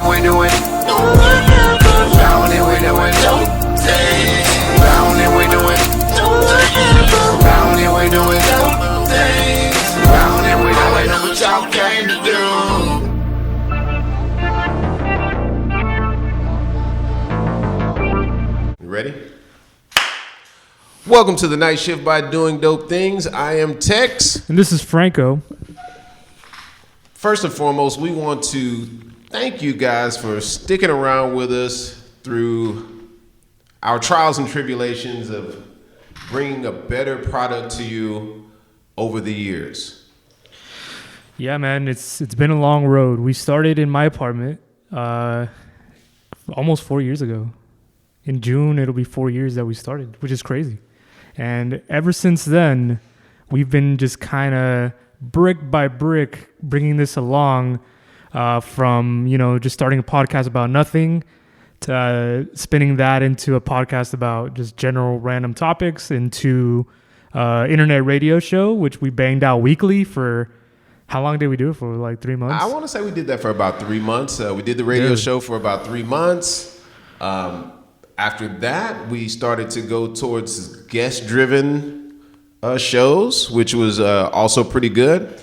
We doing round and we doing round and we doing round and we doing round and we doing what y'all came to do. You ready? Welcome to the Night Shift by Doing Dope Things. I am Tex. And this is Franco. First and foremost, we want to thank you guys for sticking around with us through our trials and tribulations of bringing a better product to you over the years. Yeah, man, it's been a long road. We started in my apartment almost 4 years ago. In June, it'll be 4 years that we started, which is crazy. And ever since then, we've been just kind of brick by brick bringing this along from, just starting a podcast about nothing to spinning that into a podcast about just general random topics into internet radio show, which we banged out weekly for, how long did we do it for? Like 3 months? I want to say we did that for about 3 months. We did the radio show for about 3 months. After that, we started to go towards guest-driven shows, which was also pretty good.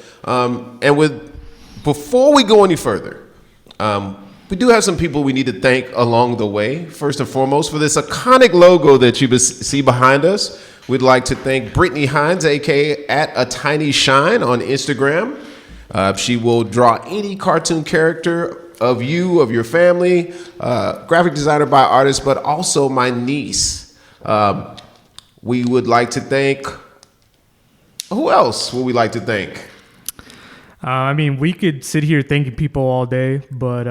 Before we go any further, we do have some people we need to thank along the way. First and foremost, for this iconic logo that you see behind us, we'd like to thank Brittany Hines, aka @ATinyShine on Instagram. She will draw any cartoon character of you, of your family, graphic designer by artist, but also my niece. We would like to thank, who else would we like to thank? We could sit here thanking people all day, but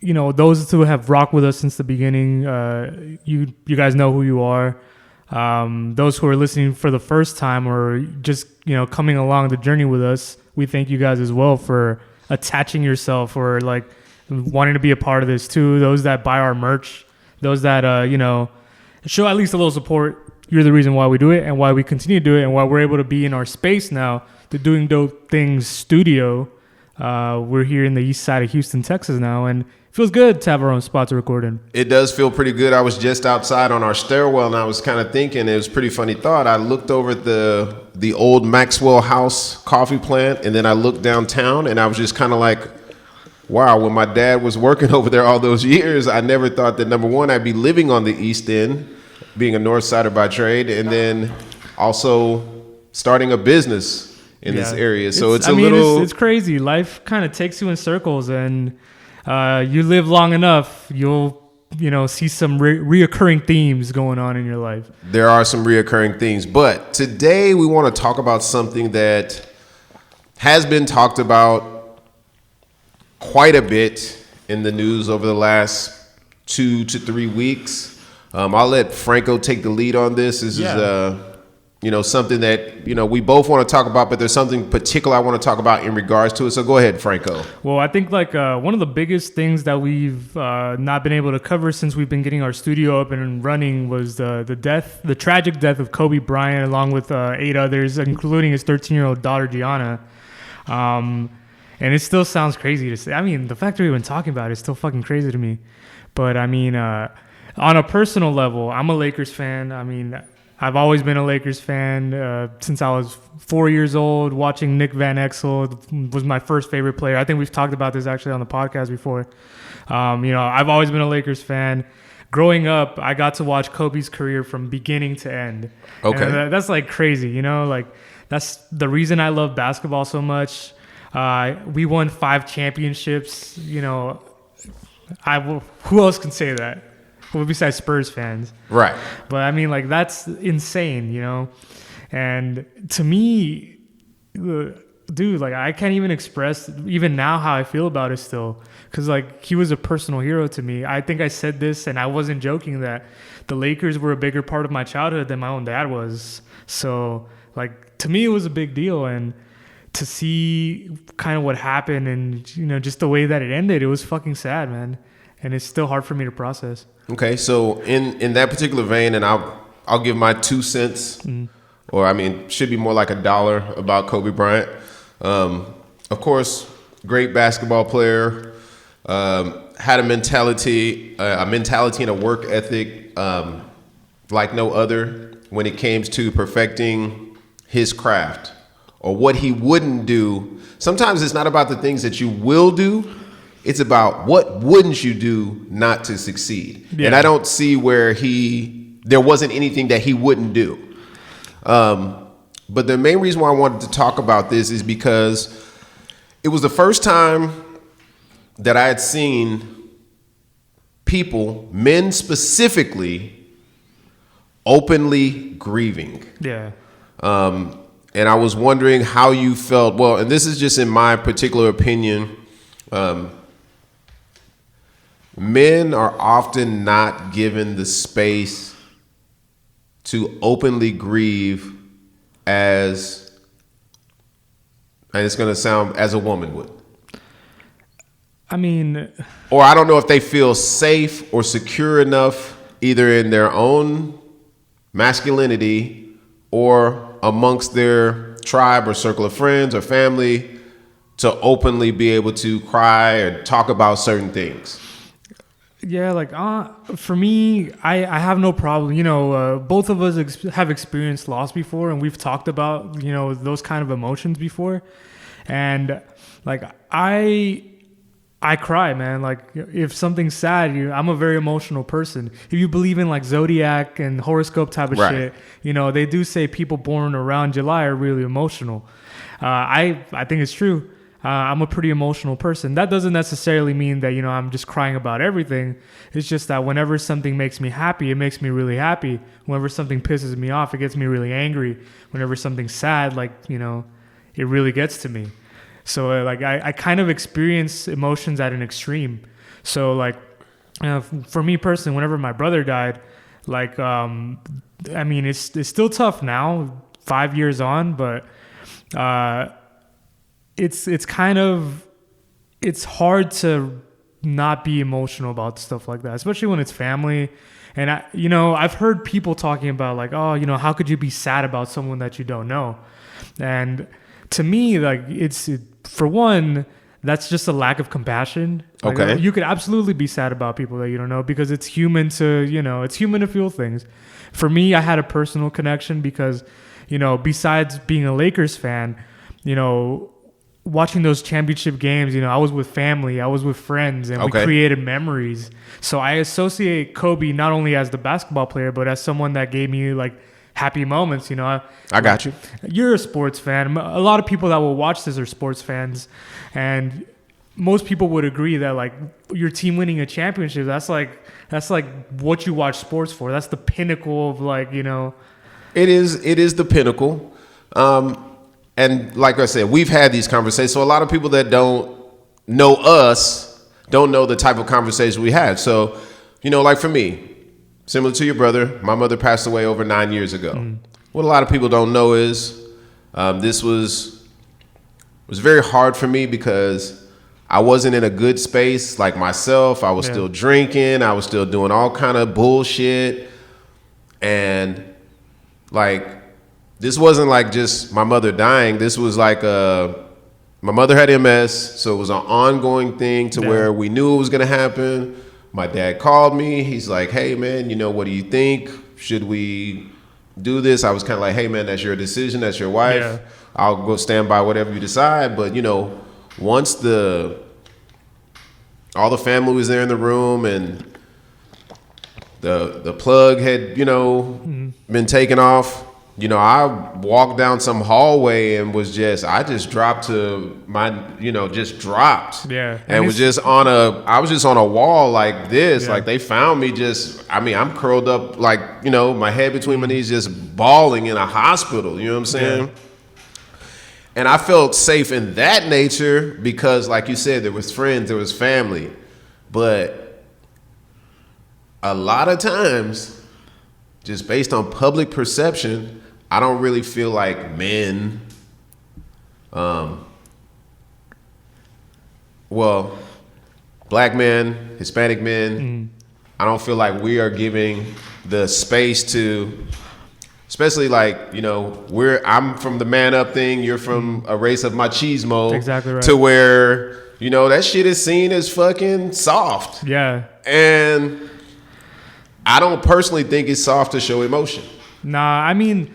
those who have rocked with us since the beginning, you guys know who you are. Those who are listening for the first time or just coming along the journey with us, we thank you guys as well for attaching yourself or like wanting to be a part of this too. Those that buy our merch, those that show at least a little support. You're the reason why we do it and why we continue to do it and why we're able to be in our space now, the Doing Dope Things studio. We're here in the east side of Houston, Texas now, and it feels good to have our own spot to record in. It does feel pretty good. I was just outside on our stairwell and I was kind of thinking, it was a pretty funny thought. I looked over at the old Maxwell House coffee plant and then I looked downtown and I was just kind of like, wow, when my dad was working over there all those years, I never thought that, number one, I'd be living on the East End, being a North Sider by trade, and then also starting a business in this area. So it's crazy. Life kind of takes you in circles, and you live long enough, you'll see some reoccurring themes going on in your life. There are some reoccurring themes, but today we want to talk about something that has been talked about quite a bit in the news over the last 2 to 3 weeks. I'll let Franco take the lead on this. This is something that we both want to talk about, but there's something particular I want to talk about in regards to it. So go ahead, Franco. Well, I think one of the biggest things that we've not been able to cover since we've been getting our studio up and running was the tragic death of Kobe Bryant, along with 8 others, including his 13-year-old daughter Gianna. And it still sounds crazy to say. The fact that we've been talking about it is still fucking crazy to me. But on a personal level, I'm a Lakers fan. I've always been a Lakers fan since I was 4 years old. Watching Nick Van Exel was my first favorite player. I think we've talked about this actually on the podcast before. I've always been a Lakers fan. Growing up, I got to watch Kobe's career from beginning to end. Okay, and that's like crazy. That's the reason I love basketball so much. We won 5 championships. Who else can say that? Well, besides Spurs fans. Right. But that's insane, And to me, dude, I can't even express even now how I feel about it still. Because he was a personal hero to me. I think I said this and I wasn't joking that the Lakers were a bigger part of my childhood than my own dad was. So to me, it was a big deal. And to see kind of what happened and, just the way that it ended, it was fucking sad, man. And it's still hard for me to process. Okay, so in that particular vein, and I'll give my 2 cents, or should be more like $1 about Kobe Bryant. Of course, great basketball player, Had a mentality and a work ethic like no other when it came to perfecting his craft or what he wouldn't do. Sometimes it's not about the things that you will do. It's about what wouldn't you do not to succeed. Yeah. And I don't see where there wasn't anything that he wouldn't do. But the main reason why I wanted to talk about this is because it was the first time that I had seen people, men specifically, openly grieving. Yeah. And I was wondering how you felt. Well, and this is just in my particular opinion. Men are often not given the space to openly grieve as, and it's going to sound as a woman would. I mean, or I don't know if they feel safe or secure enough either in their own masculinity or amongst their tribe or circle of friends or family to openly be able to cry or talk about certain things. Yeah, like for me, I have no problem. You know, both of us have experienced loss before, and we've talked about, you know, those kind of emotions before. And like I cry, man. Like if something's sad, I'm a very emotional person. If you believe in like zodiac and horoscope type of shit, you know, they do say people born around July are really emotional. I think it's true. I'm a pretty emotional person. That doesn't necessarily mean that, you know, I'm just crying about everything. It's just that whenever something makes me happy, it makes me really happy. Whenever something pisses me off, it gets me really angry. Whenever something's sad, like, you know, it really gets to me. So like I kind of experience emotions at an extreme. So like for me personally, whenever my brother died, like I mean it's still tough now, 5 years on, but it's kind of, it's hard to not be emotional about stuff like that, especially when it's family. And I've heard people talking about like, oh, you know, how could you be sad about someone that you don't know? And to me, like for one, that's just a lack of compassion. Like, okay. You could absolutely be sad about people that you don't know because it's human to feel things. For me, I had a personal connection because, you know, besides being a Lakers fan, you know, watching those championship games, you know, I was with family, I was with friends, and we created memories. So I associate Kobe not only as the basketball player, but as someone that gave me like happy moments, you know. I got you. You're a sports fan. A lot of people that will watch this are sports fans, and most people would agree that like your team winning a championship, that's like what you watch sports for. That's the pinnacle of like, you know. It is the pinnacle. And like I said, we've had these conversations. So a lot of people that don't know us don't know the type of conversation we had. So, you know, like for me, similar to your brother, my mother passed away over 9 years ago. What a lot of people don't know is this was very hard for me because I wasn't in a good space like myself. I was still drinking. I was still doing all kind of bullshit. And like, this wasn't like just my mother dying. This was like my mother had MS, so it was an ongoing thing to where we knew it was going to happen. My dad called me. He's like, hey, man, you know, what do you think? Should we do this? I was kind of like, hey, man, that's your decision. That's your wife. Yeah. I'll go stand by whatever you decide. But, you know, once all the family was there in the room and the plug had, you know, been taken off, you know, I walked down some hallway and I just dropped to my, you know, just dropped. Yeah. And I was just on a wall like this. Yeah. Like they found me I'm curled up like, you know, my head between my knees, just bawling in a hospital. You know what I'm saying? Yeah. And I felt safe in that nature because, like you said, there was friends, there was family. But a lot of times, just based on public perception, I don't really feel like men, black men, Hispanic men, I don't feel like we are giving the space to, especially like, you know, I'm from the man up thing, you're from a race of machismo. Exactly right. To where you know, that shit is seen as fucking soft. Yeah. And I don't personally think it's soft to show emotion. Nah, I mean,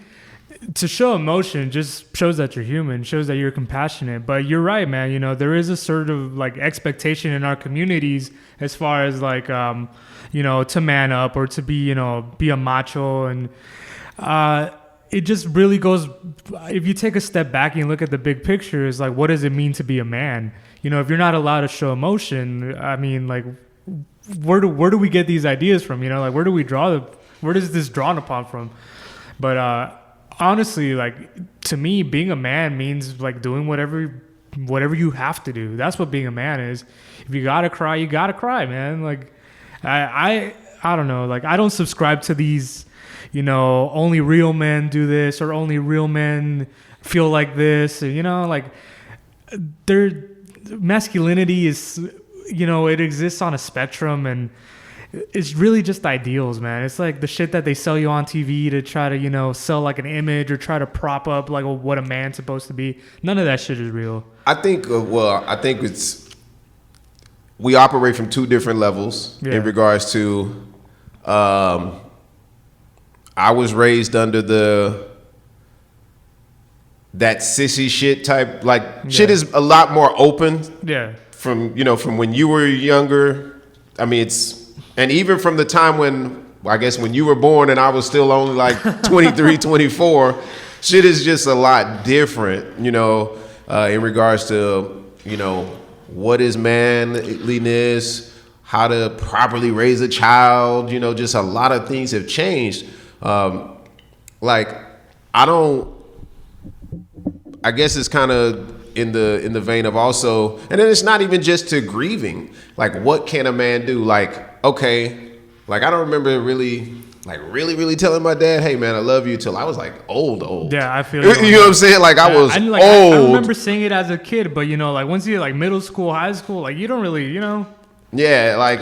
to show emotion just shows that you're human, shows that you're compassionate. But you're right, man. You know, there is a sort of like expectation in our communities as far as like, you know, to man up or to be, you know, be a macho. And it just really goes, if you take a step back and look at the big picture, is like, what does it mean to be a man? You know, if you're not allowed to show emotion, I mean, like, where do we get these ideas from? You know, like, where does this drawn upon from? But honestly, like, to me, being a man means like doing whatever you have to do. That's what being a man is. If you gotta cry, you gotta cry, man. Like, I don't know. Like, I don't subscribe to these, you know, only real men do this or only real men feel like this. You know, like, masculinity is, you know, it exists on a spectrum, and it's really just ideals, man. It's like the shit that they sell you on TV to try to, you know, sell like an image or try to prop up like what a man's supposed to be. None of that shit is real. I think we operate from two different levels in regards to, I was raised under that sissy shit type, like shit is a lot more open. Yeah. From when you were younger. I mean, and even from the time when you were born and I was still only like 23, 24, shit is just a lot different, you know, in regards to, you know, what is manliness, how to properly raise a child, you know, just a lot of things have changed. Like, I guess it's kind of in the vein of also, and then it's not even just to grieving. Like, what can a man do? Like, okay, like I don't remember really telling my dad, "Hey, man, I love you," till I was like old. Yeah, I feel you know what I'm saying? Like, I was old. I remember saying it as a kid, but you know, like once you like middle school, high school, like you don't really, you know. Yeah, like,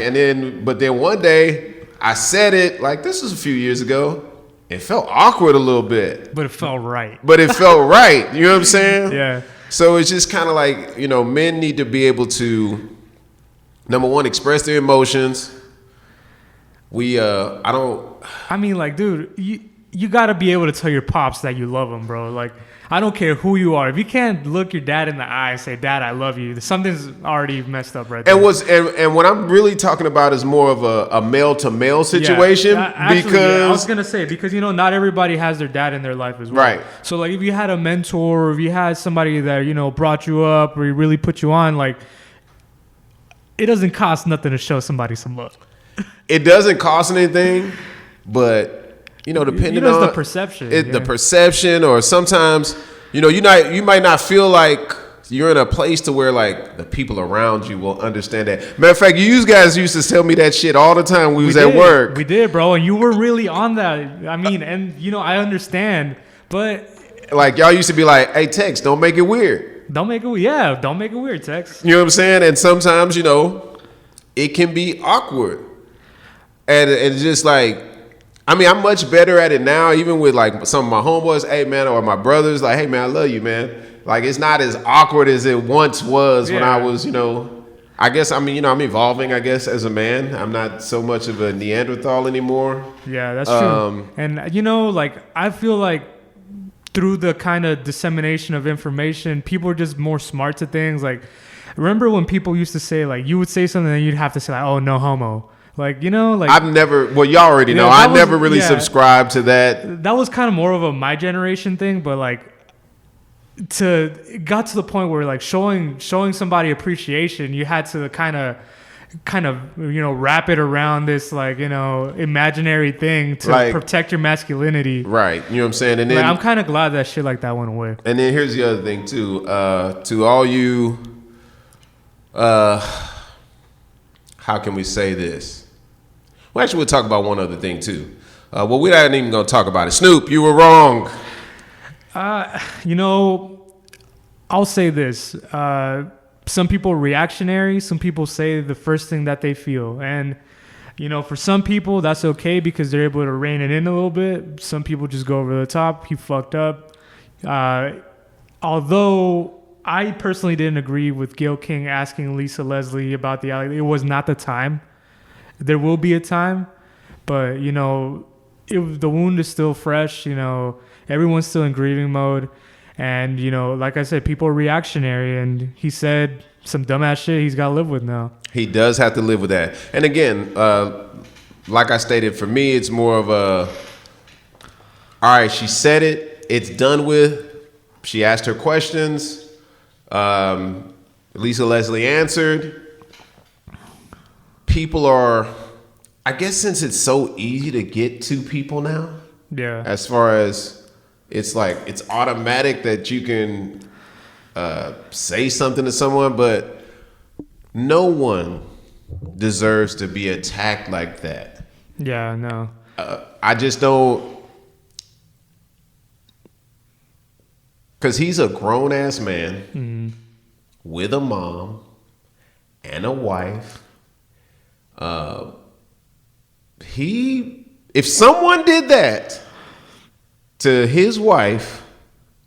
but then one day I said it, like, this was a few years ago. It felt awkward a little bit, but it felt right. You know what I'm saying? Yeah. So it's just kind of like, you know, men need to be able to, number one, express their emotions. I mean, like, dude, you got to be able to tell your pops that you love them, bro. Like, I don't care who you are. If you can't look your dad in the eye and say, "Dad, I love you," something's already messed up right there. And what I'm really talking about is more of a male to male situation. I was gonna say, because you know, not everybody has their dad in their life as well. Right. So like, if you had a mentor, or if you had somebody that, you know, brought you up or really put you on, like, it doesn't cost nothing to show somebody some love. It doesn't cost anything, but, you know, depending on the perception, the perception, or sometimes, you know, you might not feel like you're in a place to where like the people around you will understand that. Matter of fact, you guys used to tell me that shit all the time we was at work. We did, bro, and you were really on that. I mean, and you know, I understand, but like, y'all used to be like, "Hey, Tex, don't make it weird. Don't make it weird, Tex." You know what I'm saying? And sometimes, you know, it can be awkward, and it's just like, I mean, I'm much better at it now, even with like some of my homeboys, "Hey, man," or my brothers, like, "Hey, man, I love you, man." Like, it's not as awkward as it once was when I was, you know, I guess, I mean, you know, I'm evolving, I guess, as a man. I'm not so much of a Neanderthal anymore. Yeah, that's true. And, you know, like, I feel like through the kind of dissemination of information, people are just more smart to things. Like, remember when people used to say, like, you would say something and you'd have to say, like, "Oh, no homo." Like, you know, like, y'all already know. I never really subscribed to that. That was kind of more of my generation thing, but like, it got to the point where like showing somebody appreciation, you had to kind of, you know, wrap it around this, like, you know, imaginary thing to like, protect your masculinity. Right. You know what I'm saying? And then, like, I'm kind of glad that shit like that went away. And then here's the other thing too. To all you, how can we say this? Well, actually, we'll talk about one other thing too. Well, we're not even going to talk about it. Snoop, you were wrong. You know, I'll say this. Some people are reactionary. Some people say the first thing that they feel. And, you know, for some people, that's okay because they're able to rein it in a little bit. Some people just go over the top. He fucked up. Although I personally didn't agree with Gayle King asking Lisa Leslie about the alley. It was not the time. There will be a time, but the wound is still fresh. Everyone's still in grieving mode, and like I said, people are reactionary, and he said some dumbass shit he's got to live with now. He does have to live with that. And again, like I stated, for me, it's more of a, all right, she said it, it's done with. She asked her questions. Lisa Leslie answered. People are, I guess since it's so easy to get to people now, yeah. as far as it's like, it's automatic that you can say something to someone, but no one deserves to be attacked like that. Yeah, no. I just don't, because he's a grown-ass man with a mom and a wife. If someone did that to his wife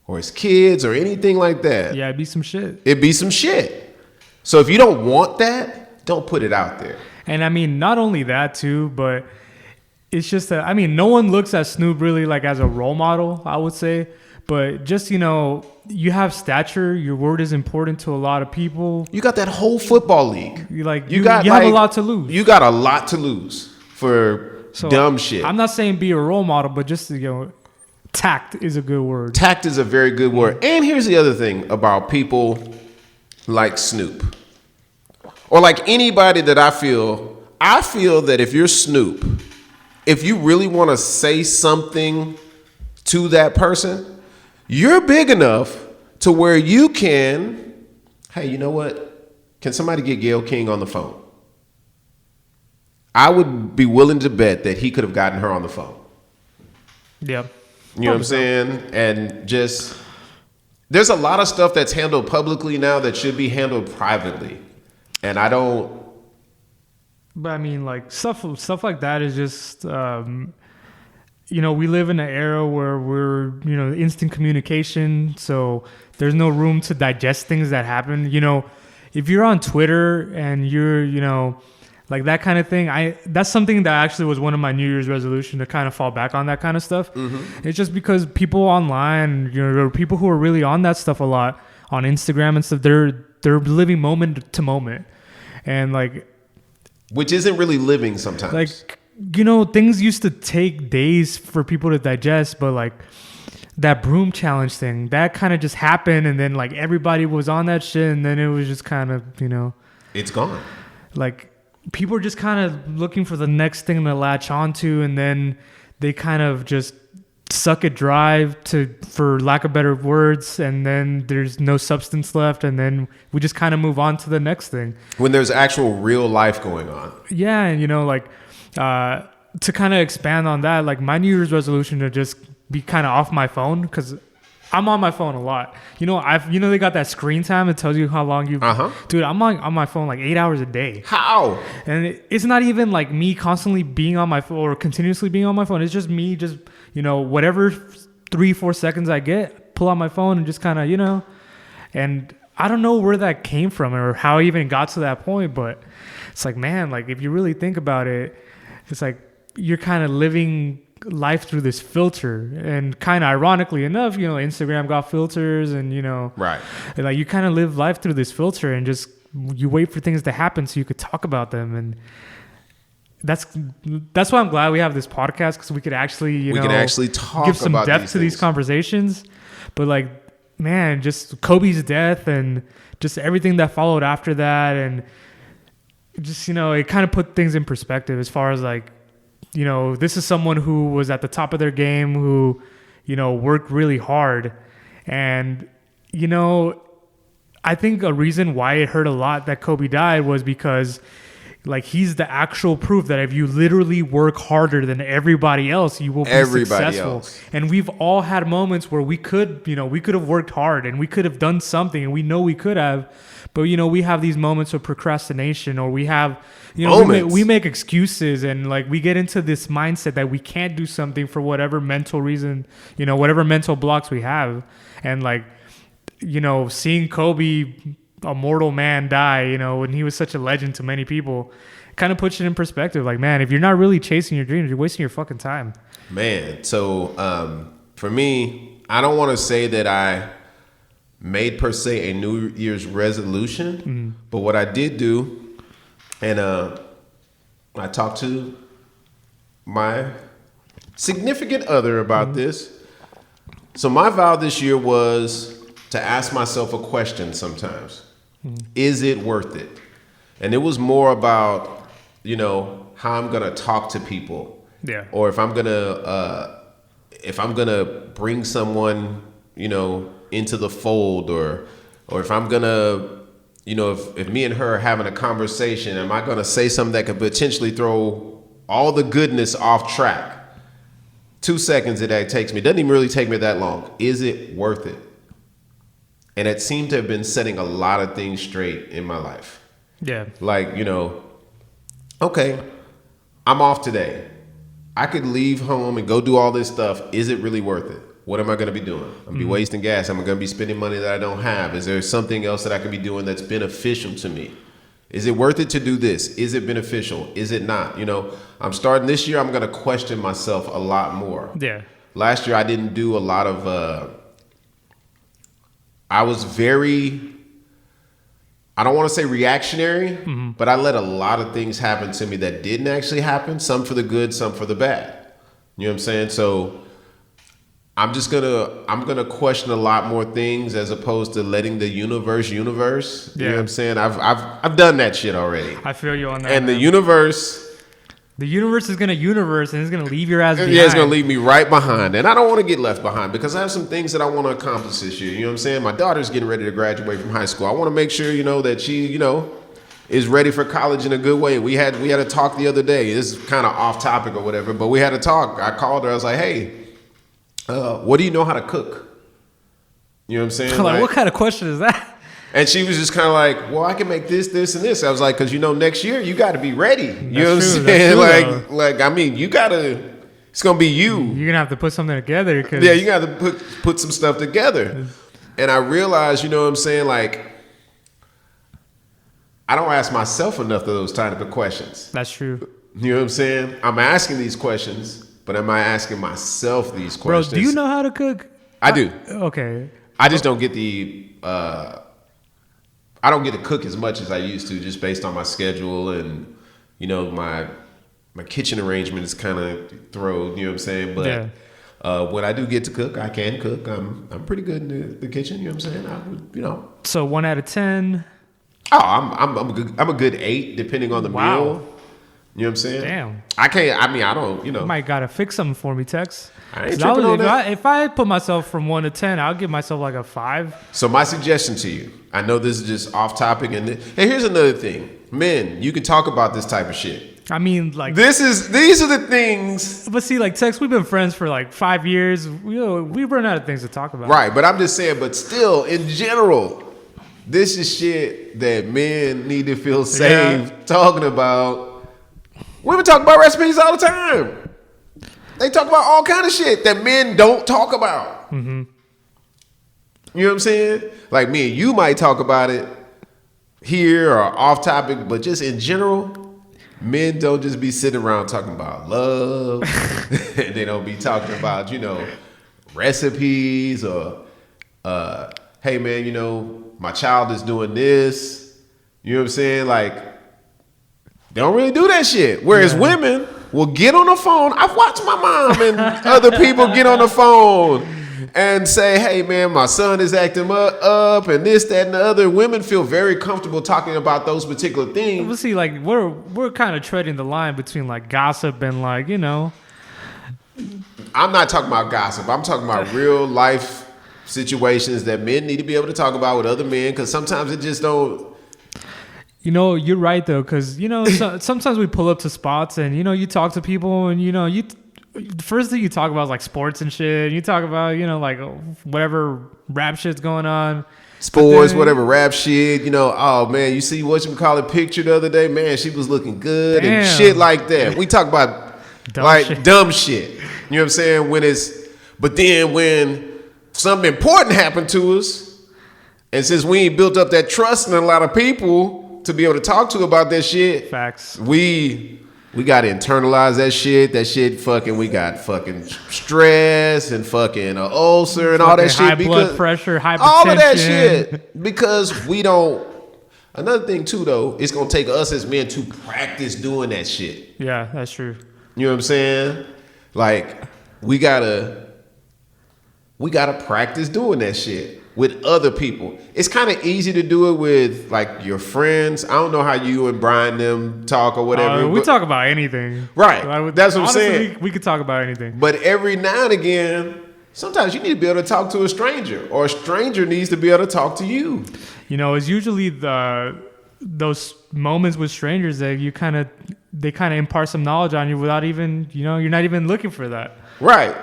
or his kids or anything like that, yeah, it'd be some shit. It'd be some shit. So if you don't want that, don't put it out there. And I mean, not only that too, but it's just that, I mean, no one looks at Snoop really like as a role model, I would say. But just, you have stature. Your word is important to a lot of people. You got that whole football league. You have a lot to lose. You got a lot to lose for dumb shit. I'm not saying be a role model, but just, tact is a good word. Tact is a very good word. And here's the other thing about people like Snoop, or like anybody that I feel that if you're Snoop, if you really want to say something to that person, you're big enough to where you can, hey, you know what? Can somebody get Gayle King on the phone? I would be willing to bet that he could have gotten her on the phone. Yeah. You know what I'm saying? And just, there's a lot of stuff that's handled publicly now that should be handled privately. And I don't. But I mean, like, stuff like that is just, we live in an era where we're, instant communication. So there's no room to digest things that happen. If you're on Twitter and you're, like that kind of thing, that's something that actually was one of my New Year's resolution, to kind of fall back on that kind of stuff. Mm-hmm. It's just because people online, people who are really on that stuff a lot on Instagram and stuff, they're living moment to moment. And like, which isn't really living sometimes. Like, things used to take days for people to digest, but like that broom challenge thing, that kind of just happened, and then like everybody was on that shit, and then it was just kind of, it's gone. Like, people are just kind of looking for the next thing to latch onto, and then they kind of just suck it dry, for lack of better words, and then there's no substance left, and then we just kind of move on to the next thing. When there's actual real life going on. Yeah, and to kind of expand on that, like my New Year's resolution to just be kind of off my phone, because I'm on my phone a lot. They got that screen time that tells you how long you. Dude, I'm on my phone like 8 hours a day. How? And it's not even like me constantly being on my phone or continuously being on my phone. It's just me just, whatever 3-4 seconds I get, pull out my phone and just kind of, and I don't know where that came from or how I even got to that point, but it's like, man, like if you really think about it, it's like you're kind of living life through this filter, and kind of ironically enough, Instagram got filters, and right, like you kind of live life through this filter, and just you wait for things to happen so you could talk about them. And that's why I'm glad we have this podcast, because we could actually talk, give some about depth to these conversations. But like, man, just Kobe's death and just everything that followed after that, and just it kind of put things in perspective as far as like, this is someone who was at the top of their game, who, worked really hard. And, I think a reason why it hurt a lot that Kobe died was because, like, he's the actual proof that if you literally work harder than everybody else, you will be successful. And we've all had moments where we could have worked hard and we could have done something, and we know we could have. But, we have these moments of procrastination, or we have, we make excuses, and like we get into this mindset that we can't do something for whatever mental reason, whatever mental blocks we have. And like, seeing Kobe, a mortal man, die, when he was such a legend to many people, kind of puts it in perspective. Like, man, if you're not really chasing your dreams, you're wasting your fucking time. Man, so for me, I don't want to say that I made per se a New Year's resolution, but what I did do, and I talked to my significant other about this. So my vow this year was to ask myself a question sometimes. Is it worth it? And it was more about, how I'm going to talk to people. Yeah. Or if I'm going to bring someone, into the fold, or if I'm going to, if me and her are having a conversation, am I going to say something that could potentially throw all the goodness off track? 2 seconds that takes me. It doesn't even really take me that long. Is it worth it? And it seemed to have been setting a lot of things straight in my life. Yeah. Like, okay, I'm off today. I could leave home and go do all this stuff. Is it really worth it? What am I going to be doing? I'm going to be wasting gas. Am I going to be spending money that I don't have? Is there something else that I can be doing that's beneficial to me? Is it worth it to do this? Is it beneficial? Is it not? I'm starting this year. I'm going to question myself a lot more. Yeah. Last year, I didn't do a lot of, I was very, I don't want to say reactionary, but I let a lot of things happen to me that didn't actually happen. Some for the good, some for the bad. You know what I'm saying? So I'm going to question a lot more things as opposed to letting the universe. Yeah. You know what I'm saying? I've done that shit already. I feel you on that. And man. the universe is going to universe and it's going to leave your ass behind. Yeah, it's going to leave me right behind. And I don't want to get left behind because I have some things that I want to accomplish this year. You know what I'm saying? My daughter's getting ready to graduate from high school. I want to make sure, that she, is ready for college in a good way. We had a talk the other day. This is kind of off topic or whatever, but we had a talk. I called her. I was like, hey, what do you know how to cook? You know what I'm saying? Like, what kind of question is that? And she was just kind of like, well, I can make this, this, and this. I was like, because, next year you got to be ready. You know what I'm saying? You got to, it's going to be you. You're going to have to put something together. Yeah, you got to put some stuff together. And I realized, you know what I'm saying? Like, I don't ask myself enough of those type of questions. That's true. You know what I'm saying? I'm asking these questions, but am I asking myself these questions? Bro, do you know how to cook? I do. Okay. I just don't get I don't get to cook as much as I used to just based on my schedule and, my kitchen arrangement is kind of thrown, you know what I'm saying? But when I do get to cook, I can cook. I'm pretty good in the kitchen, you know what I'm saying? So 1 out of 10? Oh, I'm a good 8 depending on the meal. You know what I'm saying? Damn. I don't, You might got to fix something for me, Tex. I ain't tripping on that. If I put myself from 1 to 10, I'll give myself like a 5. So my suggestion to you, I know this is just off topic, and here's another thing. Men, you can talk about this type of shit. I mean, like... These are the things... But see, like, Tex, we've been friends for like 5 years. We run out of things to talk about. Right, but I'm just saying, but still, in general, this is shit that men need to feel safe talking about. Women talk about recipes all the time. They talk about all kind of shit that men don't talk about. Mm-hmm. You know what I'm saying? Like me and you might talk about it here or off topic, but just in general, men don't just be sitting around talking about love. They don't be talking about, recipes or, hey man, my child is doing this. You know what I'm saying? Like, they don't really do that shit. Whereas women will get on the phone. I've watched my mom and other people get on the phone and say, hey, man, my son is acting up and this, that, and the other. Women feel very comfortable talking about those particular things. But see, like, we're kind of treading the line between, like, gossip and, like, I'm not talking about gossip. I'm talking about real life situations that men need to be able to talk about with other men because sometimes it just don't. You're right, though, because, sometimes we pull up to spots and, you talk to people and, the first thing you talk about is, like, sports and shit. You talk about, like, whatever rap shit's going on. Sports, whatever rap shit, oh, man, you see whatchamacallit picture the other day? Man, she was looking good and shit like that. We talk about, dumb shit. You know what I'm saying? But then when something important happened to us, And since we ain't built up that trust in a lot of people to be able to talk to about that shit, Facts. we got to internalize that shit. That shit fucking, we got fucking stress and fucking ulcer and all that shit. High blood pressure, hypertension. All of that shit. Because we don't. Another thing too, though, it's going to take us as men to practice doing that shit. Yeah, that's true. You know what I'm saying? Like, we gotta practice doing that shit with other people. It's kind of easy to do it with like your friends. I don't know how you and Brian them talk or whatever. We talk about anything. Right. That's what I'm honestly, saying. We could talk about anything. But every now and again, sometimes you need to be able to talk to a stranger, or a stranger needs to be able to talk to you. You know, it's usually those moments with strangers that they kind of impart some knowledge on you without even, you're not even looking for that. Right.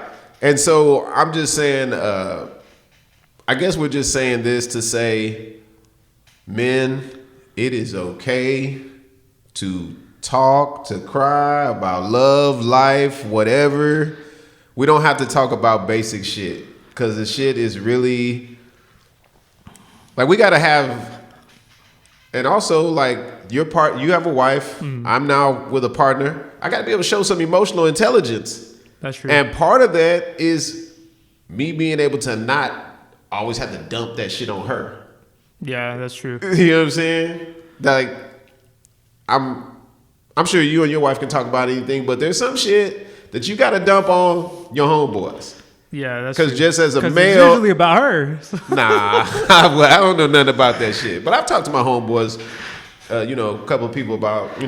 And so I'm just saying, I guess we're just saying this to say, men, it is okay to talk, to cry about love, life, whatever. We don't have to talk about basic shit, because the shit is really, like, we got to have, and also, like, you have a wife, I'm now with a partner. I got to be able to show some emotional intelligence. That's true. And part of that is me being able to not always have to dump that shit on her. Yeah, that's true. You know what I'm saying? Like, I'm sure you and your wife can talk about anything, but there's some shit that you got to dump on your homeboys. Yeah, that's true. Because just as a male, it's usually about her. Nah, well, I don't know nothing about that shit. But I've talked to my homeboys, a couple of people about,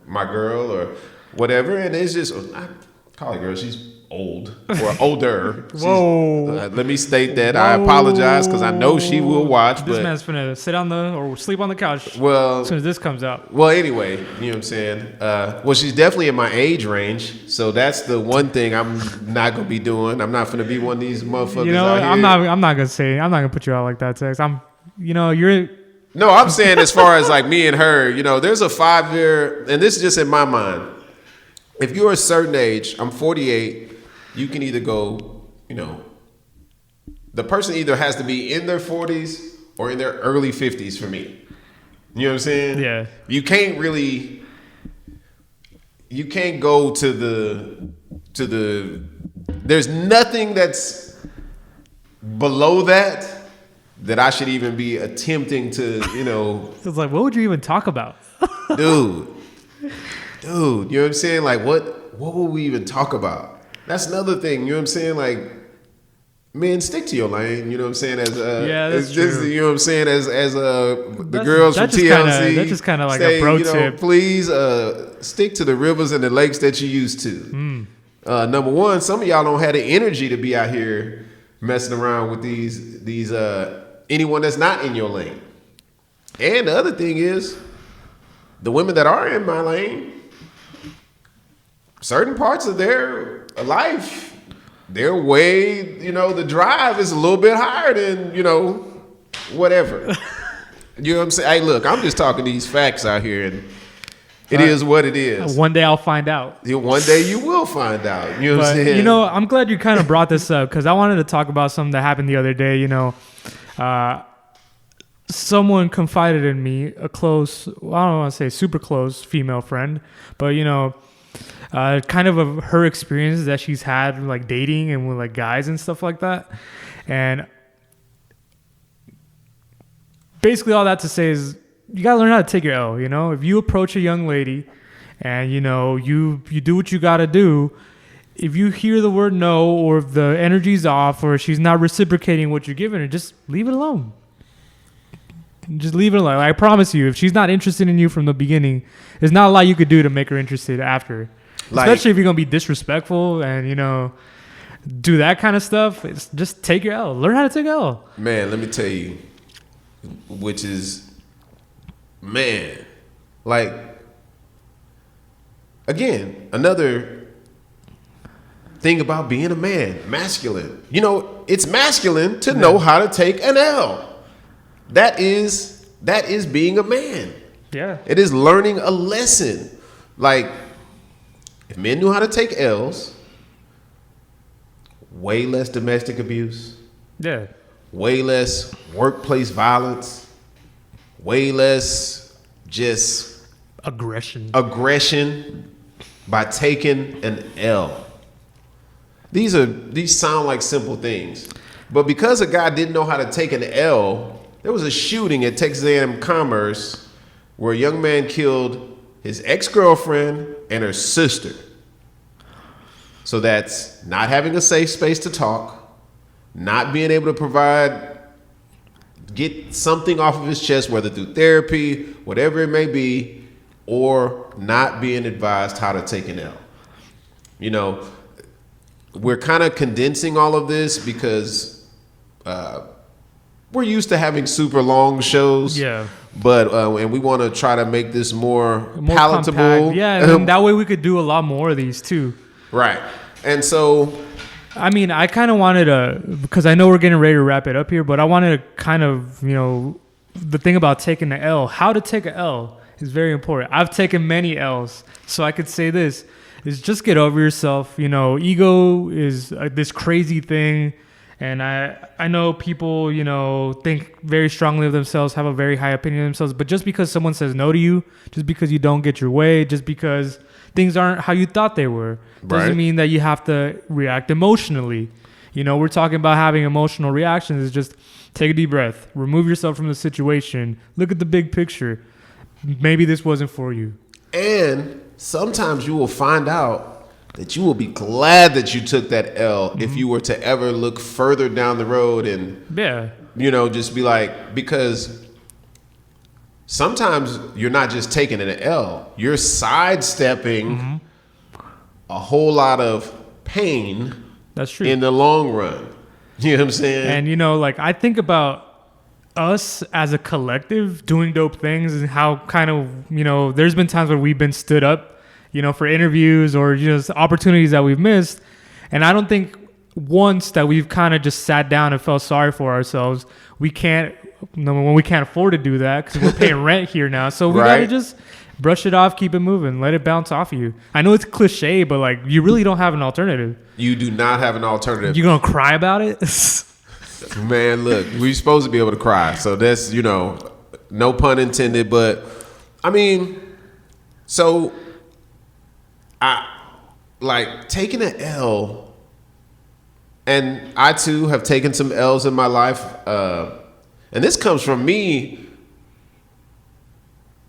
my girl or whatever, and it's just, I call her girl, she's old or older. Whoa. Let me state that. I apologize because I know she will watch. This man's finna sit or sleep on the couch well, as soon as this comes out. Well, anyway, you know what I'm saying? Well, she's definitely in my age range, so that's the one thing I'm not gonna be doing. I'm not gonna be one of these motherfuckers out here. I'm not gonna put you out like that, Tex. You're. No, I'm saying as far as like me and her, there's a 5-year, and this is just in my mind. If you're a certain age, I'm 48, you can either go, the person either has to be in their 40s or in their early 50s for me. You know what I'm saying? Yeah. You can't go to the, there's nothing that's below that I should even be attempting to, It's like, what would you even talk about? Dude, you know what I'm saying? Like, what would we even talk about? That's another thing, you know what I'm saying? Like, man, stick to your lane, you know what I'm saying? As that's true. You know what I'm saying? As the girls from TLC, that's just kind of like a bro tip. Please stick to the rivers and the lakes that you used to. Number one, some of y'all don't have the energy to be out here messing around with these anyone that's not in your lane. And the other thing is, the women that are in my lane, certain parts of their life, their way, the drive is a little bit higher than, whatever. You know what I'm saying? Hey, look, I'm just talking these facts out here, and it is what it is. One day I'll find out. One day you will find out. You know what I'm saying? I'm glad you kind of brought this up, because I wanted to talk about something that happened the other day. Someone confided in me, a close, I don't want to say super close female friend, but kind of her experiences that she's had like dating and with like guys and stuff like that. And basically all that to say is, you gotta learn how to take your L. If you approach a young lady and you do what you gotta do, if you hear the word no, or if the energy's off, or she's not reciprocating what you're giving her, just leave it alone. Just leave it alone. I promise you, if she's not interested in you from the beginning, there's not a lot you could do to make her interested after. Especially if you're gonna be disrespectful and do that kind of stuff. It's just take your L. Learn how to take L. Man, let me tell you, which is, man, like, again, another thing about being a man, masculine. It's masculine to know how to take an L. That is being a man. Yeah. It is learning a lesson. Like, if men knew how to take L's, way less domestic abuse. Yeah. way less workplace violence, way less just aggression by taking an L. These sound like simple things, but because a guy didn't know how to take an L, there was a shooting at Texas A&M Commerce where a young man killed his ex-girlfriend and her sister. So that's not having a safe space to talk, not being able to get something off of his chest, whether through therapy, whatever it may be, or not being advised how to take an L. You know, we're kind of condensing all of this because we're used to having super long shows. Yeah. But and we want to try to make this more palatable. Compact. Yeah, and that way we could do a lot more of these too. Right. And so, I mean, I kind of wanted to, because I know we're getting ready to wrap it up here, but I wanted to kind of, the thing about taking the L, how to take an L is very important. I've taken many L's, so I could say this, is just get over yourself. Ego is this crazy thing. And I know people, think very strongly of themselves, have a very high opinion of themselves. But just because someone says no to you, just because you don't get your way, just because things aren't how you thought they were, doesn't mean that you have to react emotionally. We're talking about having emotional reactions. Is just take a deep breath, remove yourself from the situation, look at the big picture. Maybe this wasn't for you. And sometimes you will find out that you will be glad that you took that L if you were to ever look further down the road and, just be like, because sometimes you're not just taking an L, you're sidestepping a whole lot of pain. That's true. In the long run. You know what I'm saying? And, I think about us as a collective doing dope things and how kind of, there's been times where we've been stood up, for interviews or just opportunities that we've missed. And I don't think once that we've kind of just sat down and felt sorry for ourselves. We can't afford to do that because we're paying rent here now. So we gotta just brush it off, keep it moving, let it bounce off of you. I know it's cliche, but you really don't have an alternative. You do not have an alternative. You gonna cry about it? Man, look, we're supposed to be able to cry. So that's, no pun intended. But I mean, so taking an L, and I too have taken some L's in my life, and this comes from me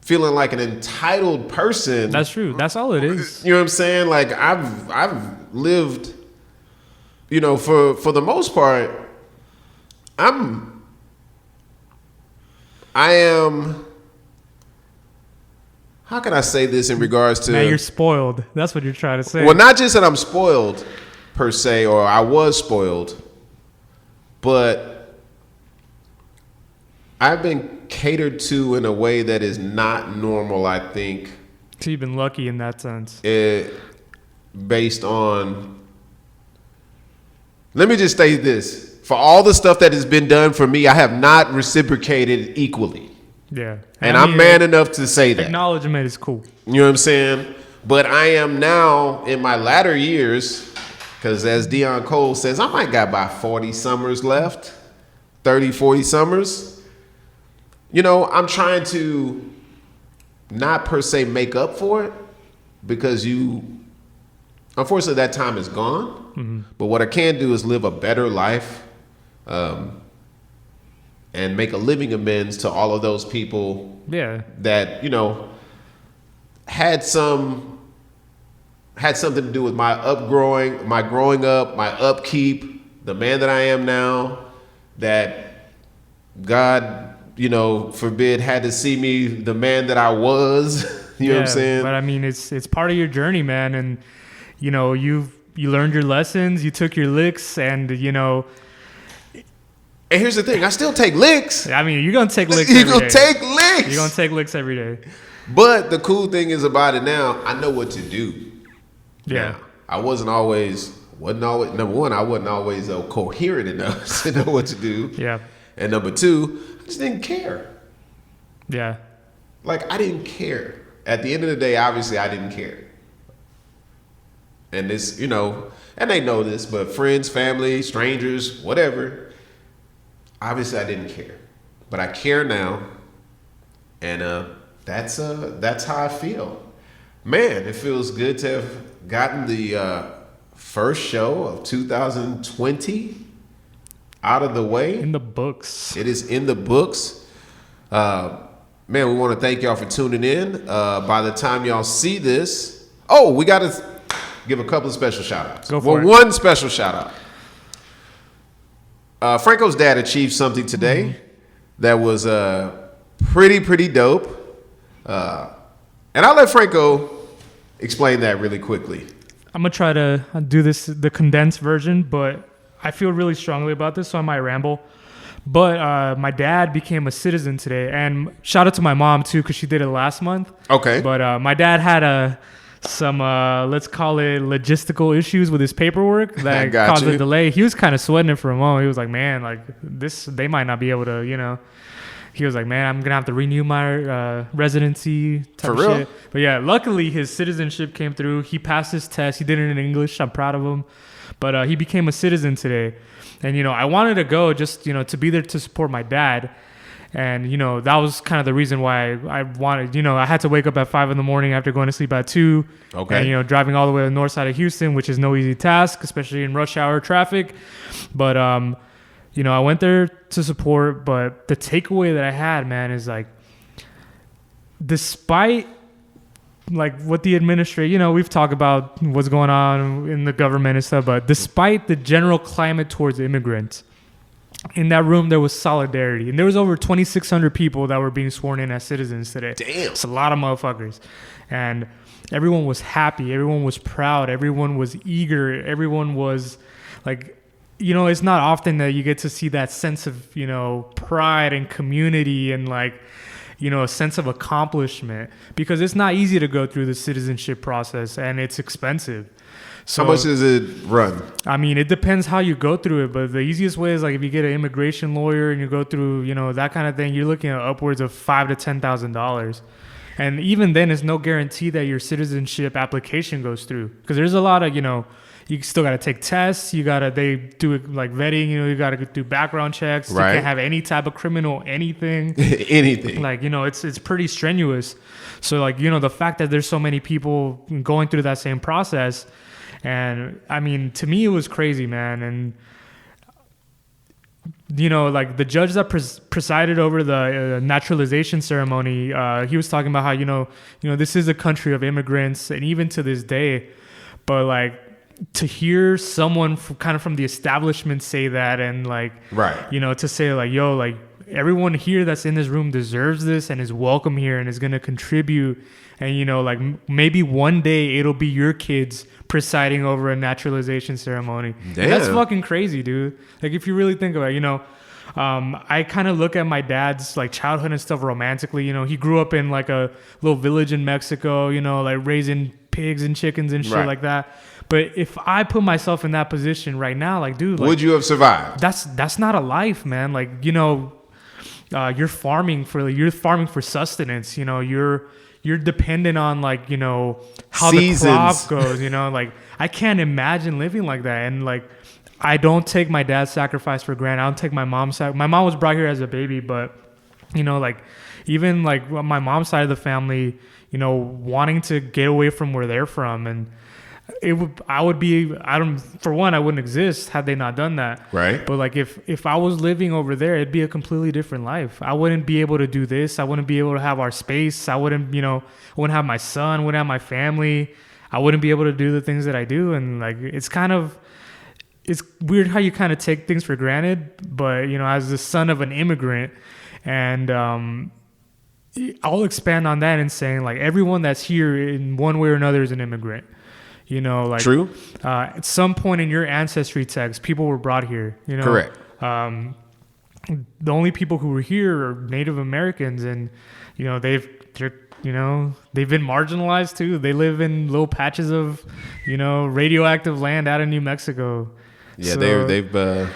feeling like an entitled person. That's true. That's all it is. You know what I'm saying? Like I've lived, for the most part, I am. How can I say this in regards to... Man, you're spoiled. That's what you're trying to say. Well, not just that I'm spoiled, per se, or I was spoiled, but I've been catered to in a way that is not normal, I think. So you've been lucky in that sense. Based on... Let me just say this. For all the stuff that has been done for me, I have not reciprocated equally. Yeah. And I'm man enough to say that. Acknowledgement is cool. You know what I'm saying? But I am now in my latter years, because as Deion Cole says, I might got about 40 summers left, 30, 40 summers. I'm trying to not per se make up for it because unfortunately that time is gone. Mm-hmm. But what I can do is live a better life. And make a living amends to all of those people that, had something to do with my growing up, my upkeep, the man that I am now, that God, forbid, had to see me the man that I was. You know what I'm saying? But I mean, it's part of your journey, man. And, you learned your lessons, you took your licks, and, And here's the thing, I still take licks. I mean, you're going to take licks every day. You're going to take licks. You're going to take licks every day. But the cool thing is about it now, I know what to do. Yeah. Now, I wasn't always, number one, I wasn't always coherent enough to know what to do. Yeah. And number two, I just didn't care. Yeah. I didn't care. At the end of the day, obviously, I didn't care. And this, and they know this, but friends, family, strangers, whatever, obviously I didn't care, but I care now, and that's how I feel. Man, it feels good to have gotten the first show of 2020 out of the way. In the books. It is in the books. Man, we want to thank y'all for tuning in. By the time y'all see this, we got to give a couple of special shout outs. Go for it. One special shout out. Franco's dad achieved something today that was pretty dope. And I'll let Franco explain that really quickly. I'm going to try to do this, the condensed version, but I feel really strongly about this, so I might ramble. But my dad became a citizen today, and shout out to my mom too, because she did it last month. Okay. But my dad had some let's call it logistical issues with his paperwork that caused a delay. He was kind of sweating it for a moment. He was like, man, like this, they might not be able to, you know. He was like, man, I'm gonna have to renew my residency type for of real shit. But yeah, luckily his citizenship came through. He passed his test. He did it in English. I'm proud of him. But he became a citizen today. And, you know, I wanted to go just, you know, to be there to support my dad. And, you know, that was kind of the reason why I wanted, you know, I had to wake up at 5 a.m. after going to sleep at 2. Okay. And, you know, driving all the way to the north side of Houston, which is no easy task, especially in rush hour traffic. But, you know, I went there to support. But the takeaway that I had, man, is like, despite like what the administration, you know, we've talked about what's going on in the government and stuff, but despite the general climate towards immigrants, in that room there was solidarity, and there was over 2,600 people that were being sworn in as citizens today. Damn, it's a lot of motherfuckers, and everyone was happy, everyone was proud, everyone was eager, everyone was like, you know, it's not often that you get to see that sense of, you know, pride and community and like, you know, a sense of accomplishment, because it's not easy to go through the citizenship process and it's expensive. So, how much does it run? I mean, it depends how you go through it, but the easiest way is like if you get an immigration lawyer and you go through, you know, that kind of thing, you're looking at upwards of $5,000 to $10,000. And even then, it's no guarantee that your citizenship application goes through, because there's a lot of, you know, you still got to take tests. They do it like vetting, you know, you got to do background checks. Right. You can't have any type of criminal, anything. Anything. Like, you know, it's pretty strenuous. So like, you know, the fact that there's so many people going through that same process. And I mean, to me, it was crazy, man. And, you know, like the judge that presided over the naturalization ceremony, he was talking about how, you know, this is a country of immigrants, and even to this day, but like, to hear someone kind of from the establishment say that, and like, right, you know, to say like, yo, like everyone here that's in this room deserves this and is welcome here and is going to contribute. And, you know, like maybe one day it'll be your kids presiding over a naturalization ceremony. That's fucking crazy, dude. Like if you really think about it, you know, I kind of look at my dad's like childhood and stuff romantically. You know, he grew up in like a little village in Mexico, you know, like raising pigs and chickens and shit like that. But if I put myself in that position right now, like, dude, like, would you have survived? That's not a life, man. Like, you know, you're farming for sustenance. You know, you're dependent on like, you know, how seasons. The crop goes. You know, like I can't imagine living like that. And like, I don't take my dad's sacrifice for granted. I don't take my mom's my mom was brought here as a baby, but you know, like even like my mom's side of the family, you know, wanting to get away from where they're from, and I wouldn't exist had they not done that. Right. But like if I was living over there, it'd be a completely different life. I wouldn't be able to do this. I wouldn't be able to have our space. I wouldn't have my son, wouldn't have my family. I wouldn't be able to do the things that I do. And like, it's weird how you kind of take things for granted, but you know, as the son of an immigrant, and I'll expand on that in saying like everyone that's here in one way or another is an immigrant. You know, like true. At some point in your ancestry text, people were brought here. You know, correct. The only people who were here are Native Americans, and you know they've been marginalized too. They live in little patches of, you know, radioactive land out of New Mexico. Yeah, so, they've man.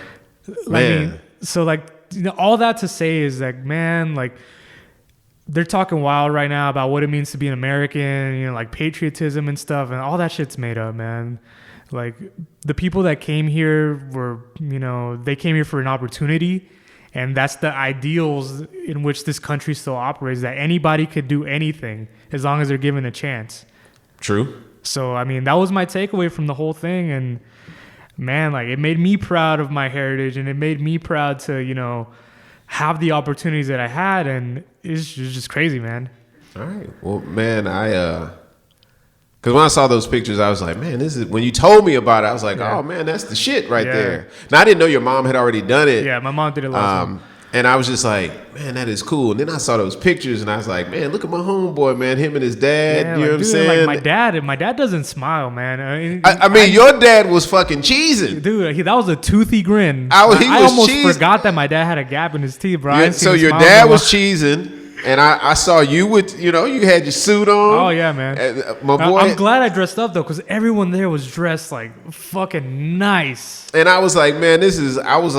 I mean, so like, you know, all that to say is like, man, like, they're talking wild right now about what it means to be an American, you know, like patriotism and stuff, and all that shit's made up, man. Like the people that came here were, you know, they came here for an opportunity, And that's the ideals in which this country still operates, that anybody could do anything as long as they're given a chance. True. So, I mean, that was my takeaway from the whole thing. And man, like, it made me proud of my heritage, and it made me proud to, you know, have the opportunities that I had. And it's just crazy, man. All right. Well, man, because when I saw those pictures, I was like, man, this is, when you told me about it, I was like, oh man, that's the shit right there. Now, I didn't know your mom had already done it. Yeah, my mom did it last time. And I was just like, man, that is cool. And then I saw those pictures and I was like, man, look at my homeboy, man, him and his dad. Yeah, you know what I'm dude, saying? Like my dad doesn't smile, man. I mean, your dad was fucking cheesing. Dude, that was a toothy grin. I I was almost cheesing. forgot that my dad had a gap in his teeth, bro. Yeah, so your dad was cheesing. And I saw you with, you know, you had your suit on. Oh, yeah, man. My boy. I'm glad I dressed up, though, because everyone there was dressed, like, fucking nice. And I was like, man, I was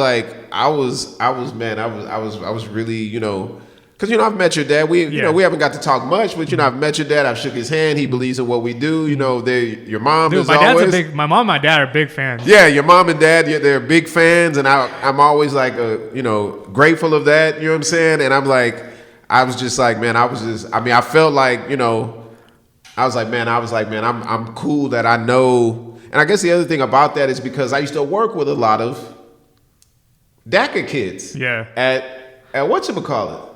really, you know, because, you know, I've met your dad. You know, we haven't got to talk much, but, you know, I've met your dad. I've shook his hand. He believes in what we do. You know, your mom Dude, is my always. my mom and my dad are big fans. Yeah, your mom and dad, they're big fans. And I'm always like, you know, grateful of that. You know what I'm saying? And I'm like, I was just like, man, I felt like, you know, I was like, man, I'm cool that I know. And I guess the other thing about that is because I used to work with a lot of DACA kids. Yeah. At whatchamacallit.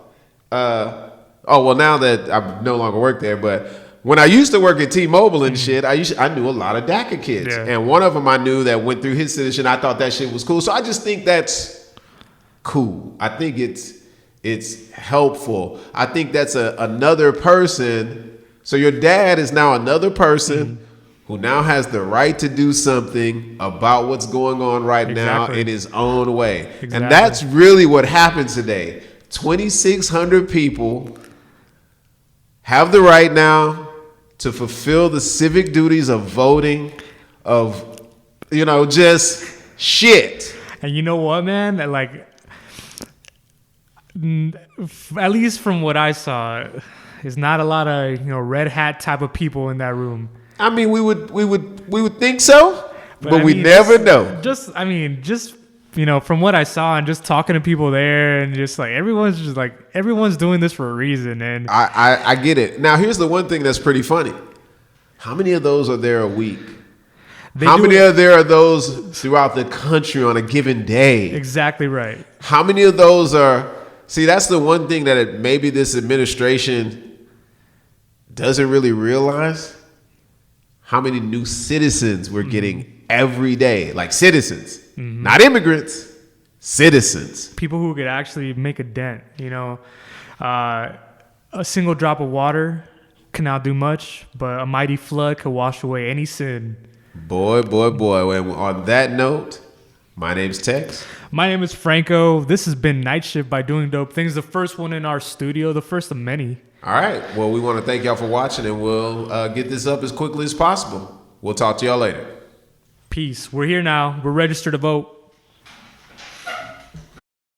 Well, now that I no longer work there, but when I used to work at T-Mobile and shit, I knew a lot of DACA kids. Yeah. And one of them I knew that went through his citizenship. I thought that shit was cool. So I just think that's cool. I think it's helpful. I think that's another person. So your dad is now another person who now has the right to do something about what's going on right now in his own way. Exactly. And that's really what happened today. 2,600 people have the right now to fulfill the civic duties of voting, of, you know, just shit. And you know what, man? Like, at least from what I saw, there's not a lot of, you know, red hat type of people in that room. I mean, we would think so, but we mean, never know. Just you know, from what I saw and just talking to people there, and just like everyone's doing this for a reason. And I get it. Now, here's the one thing that's pretty funny. How many of those are there a week? How many are those throughout the country on a given day? Exactly right. How many of those are? See, that's the one thing that maybe this administration doesn't really realize. How many new citizens we're getting every day. Like citizens, not immigrants, citizens. People who could actually make a dent, you know. A single drop of water cannot do much, but a mighty flood could wash away any sin. Boy. And on that note, my name's Tex. My name is Franco. This has been Night Shift by Doing Dope Things, the first one in our studio, the first of many. All right. Well, we want to thank y'all for watching, and we'll get this up as quickly as possible. We'll talk to y'all later. Peace. We're here now. We're registered to vote.